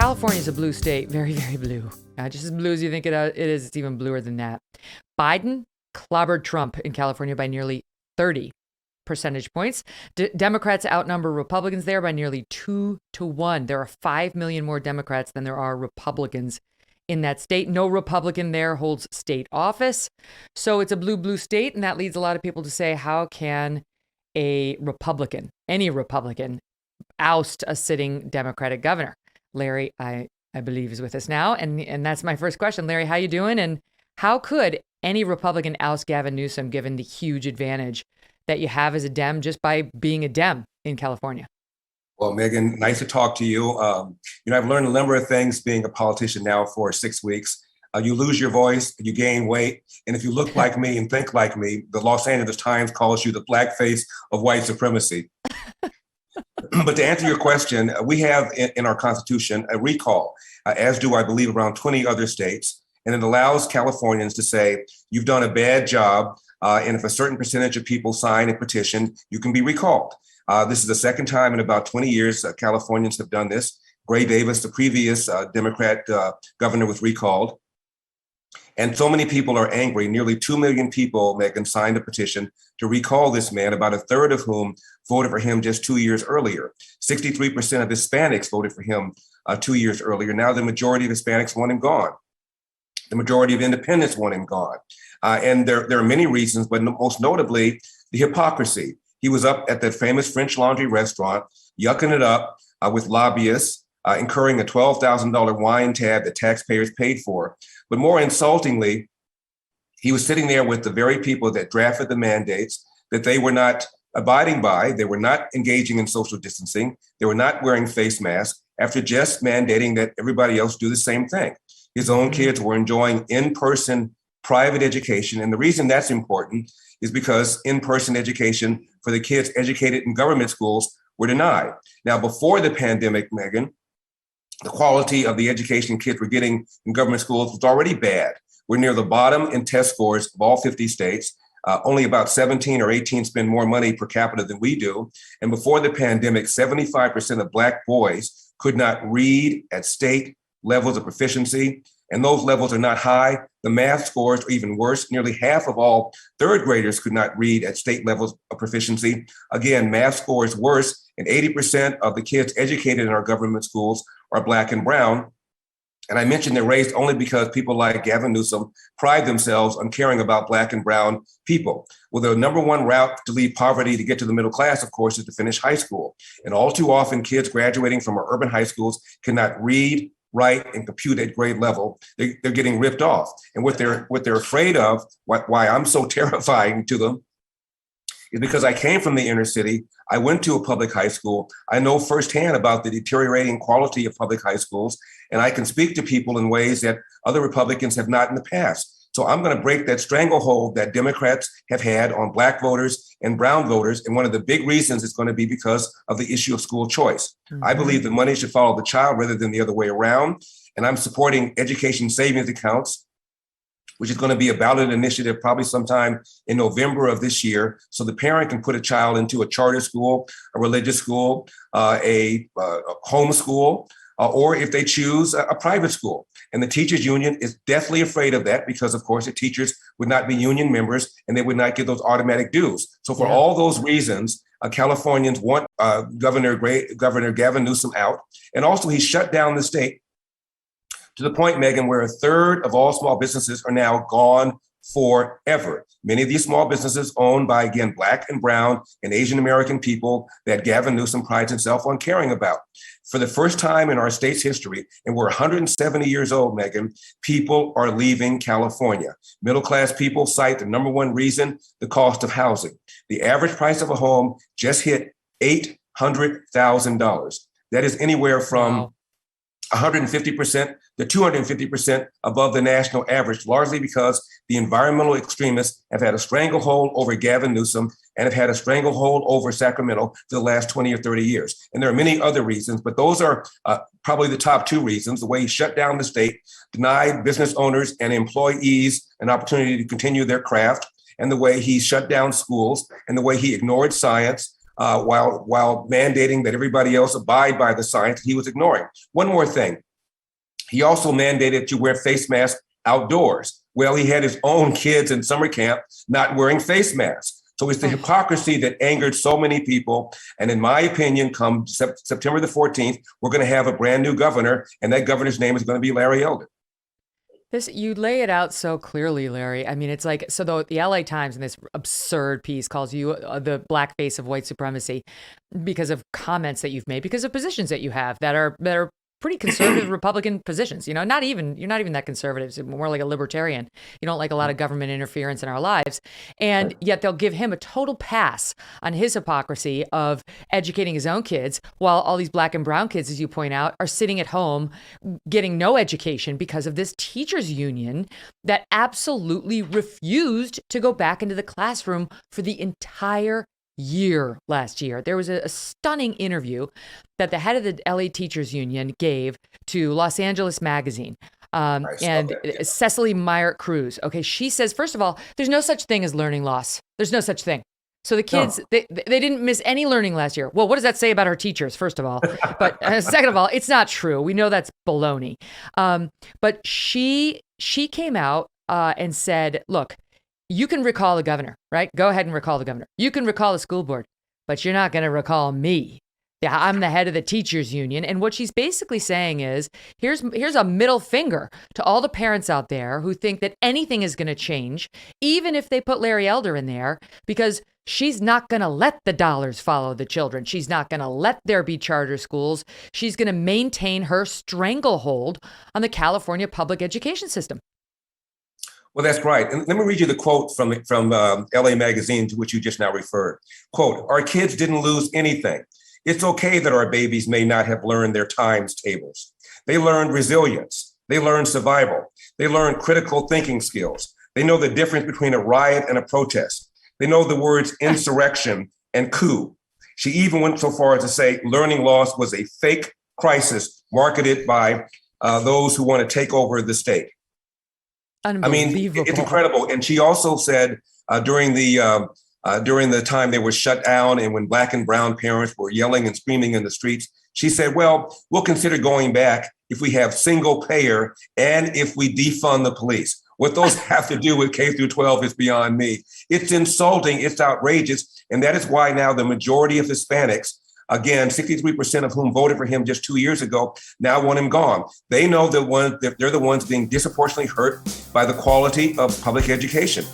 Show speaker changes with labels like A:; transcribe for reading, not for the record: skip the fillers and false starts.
A: California is a blue state, very, very blue. Just as blue as you think it is, it's even bluer than that. Biden clobbered Trump in California by nearly 30 percentage points. Democrats outnumber Republicans there by nearly 2-1. There are 5 million more Democrats than there are Republicans in that state. No Republican there holds state office. So it's a blue state. And that leads a lot of people to say, how can a Republican, any Republican, oust a sitting Democratic governor? Larry, I believe, is with us now. And that's my first question. Larry, how you doing? And how could any Republican oust Gavin Newsom given the huge advantage that you have as a Dem just by being a Dem in California?
B: Well, Megyn, nice to talk to you. I've learned a number of things being a politician now for 6 weeks. You lose your voice, you gain weight. And if you look like me and think like me, the Los Angeles Times calls you the blackface of white supremacy. But to answer your question, we have in our Constitution a recall, as do I believe around 20 other states. And it allows Californians to say, you've done a bad job. And if a certain percentage of people sign a petition, you can be recalled. This is the second time in about 20 years Californians have done this. Gray Davis, the previous Democrat governor, was recalled. And so many people are angry. Nearly 2 million people, Megyn, signed a petition to recall this man, about a third of whom voted for him just 2 years earlier. 63% of Hispanics voted for him 2 years earlier. Now the majority of Hispanics want him gone. The majority of independents want him gone. And there are many reasons, but most notably, the hypocrisy. He was up at that famous French Laundry restaurant, yucking it up with lobbyists, incurring a $12,000 wine tab that taxpayers paid for. But more insultingly, he was sitting there with the very people that drafted the mandates that they were not abiding by. They were not engaging in social distancing. They were not wearing face masks after just mandating that everybody else do the same thing. His own kids were enjoying in-person private education. And the reason that's important is because in-person education for the kids educated in government schools were denied. Now, before the pandemic, Megyn, the quality of the education kids were getting in government schools was already bad. We're near the bottom in test scores of all 50 states. Only about 17 or 18 spend more money per capita than we do. And before the pandemic, 75% of Black boys could not read at state levels of proficiency. And those levels are not high. The math scores are even worse. Nearly half of all third graders could not read at state levels of proficiency. Again, math scores worse, and 80% of the kids educated in our government schools are Black and brown. And I mentioned they're raised only because people like Gavin Newsom pride themselves on caring about Black and brown people. Well, the number one route to leave poverty to get to the middle class, of course, is to finish high school. And all too often, kids graduating from our urban high schools cannot read, write, and compute at grade level. They're getting ripped off. And what they're afraid of, why I'm so terrifying to them, is because I came from the inner city. I went to a public high school. I know firsthand about the deteriorating quality of public high schools, and I can speak to people in ways that other Republicans have not in the past. So I'm going to break that stranglehold that Democrats have had on Black voters and brown voters. And one of the big reasons is going to be because of the issue of school choice. Mm-hmm. I believe the money should follow the child rather than the other way around. And I'm supporting education savings accounts, which is going to be a ballot initiative probably sometime in November of this year. So the parent can put a child into a charter school, a religious school, a home school, or if they choose a private school. And the teachers union is deathly afraid of that because, of course, the teachers would not be union members and they would not get those automatic dues. So for all those reasons, Californians want Governor Gavin Newsom out. And also he shut down the state to the point, Megyn, where a third of all small businesses are now gone forever. Many of these small businesses owned by, again, Black and brown and Asian American people that Gavin Newsom prides himself on caring about. For the first time in our state's history, and we're 170 years old, Megyn, people are leaving California. Middle-class people cite the number one reason, the cost of housing. The average price of a home just hit $800,000. That is anywhere from 150% to 250% above the national average, largely because the environmental extremists have had a stranglehold over Gavin Newsom and have had a stranglehold over Sacramento for the last 20 or 30 years. And there are many other reasons, but those are probably the top two reasons: the way he shut down the state, denied business owners and employees an opportunity to continue their craft, and the way he shut down schools, and the way he ignored science, while mandating that everybody else abide by the science he was ignoring. One more thing. He also mandated that you wear face masks outdoors. Well, he had his own kids in summer camp not wearing face masks. So it's the hypocrisy that angered so many people. And in my opinion, come September the 14th, we're going to have a brand new governor, and that governor's name is going to be Larry Elder.
A: You lay it out so clearly, Larry. I mean, it's like, so the LA Times in this absurd piece calls you the black face of white supremacy because of comments that you've made, because of positions that you have that are pretty conservative Republican positions. You're not even that conservative. You're more like a libertarian. You don't like a lot of government interference in our lives. And yet they'll give him a total pass on his hypocrisy of educating his own kids, while all these black and brown kids, as you point out, are sitting at home getting no education because of this teachers union that absolutely refused to go back into the classroom for the entire year last year. There was a stunning interview that the head of the LA Teachers Union gave to Los Angeles Magazine. Cecily Myert Cruz. Okay, she says, first of all, there's no such thing as learning loss. There's no such thing. So the kids, they didn't miss any learning last year. Well, what does that say about our teachers, first of all? But second of all, it's not true. We know that's baloney. But she came out and said, look, you can recall the governor, right? Go ahead and recall the governor. You can recall the school board, but you're not going to recall me. Yeah, I'm the head of the teachers union. And what she's basically saying is, here's a middle finger to all the parents out there who think that anything is going to change, even if they put Larry Elder in there, because she's not going to let the dollars follow the children. She's not going to let there be charter schools. She's going to maintain her stranglehold on the California public education system.
B: Well, that's right. And let me read you the quote from LA Magazine, to which you just now referred. Quote, "Our kids didn't lose anything. It's okay that our babies may not have learned their times tables. They learned resilience. They learned survival. They learned critical thinking skills. They know the difference between a riot and a protest. They know the words insurrection and coup." She even went so far as to say learning loss was a fake crisis marketed by those who want to take over the state. I mean, it's incredible. And she also said during the time they were shut down and when black and brown parents were yelling and screaming in the streets, she said, well, we'll consider going back if we have single payer and if we defund the police. What those have to do with K through 12 is beyond me. It's insulting. It's outrageous. And that is why now the majority of Hispanics, again, 63% of whom voted for him just 2 years ago, now want him gone. They know that they're the ones being disproportionately hurt by the quality of public education.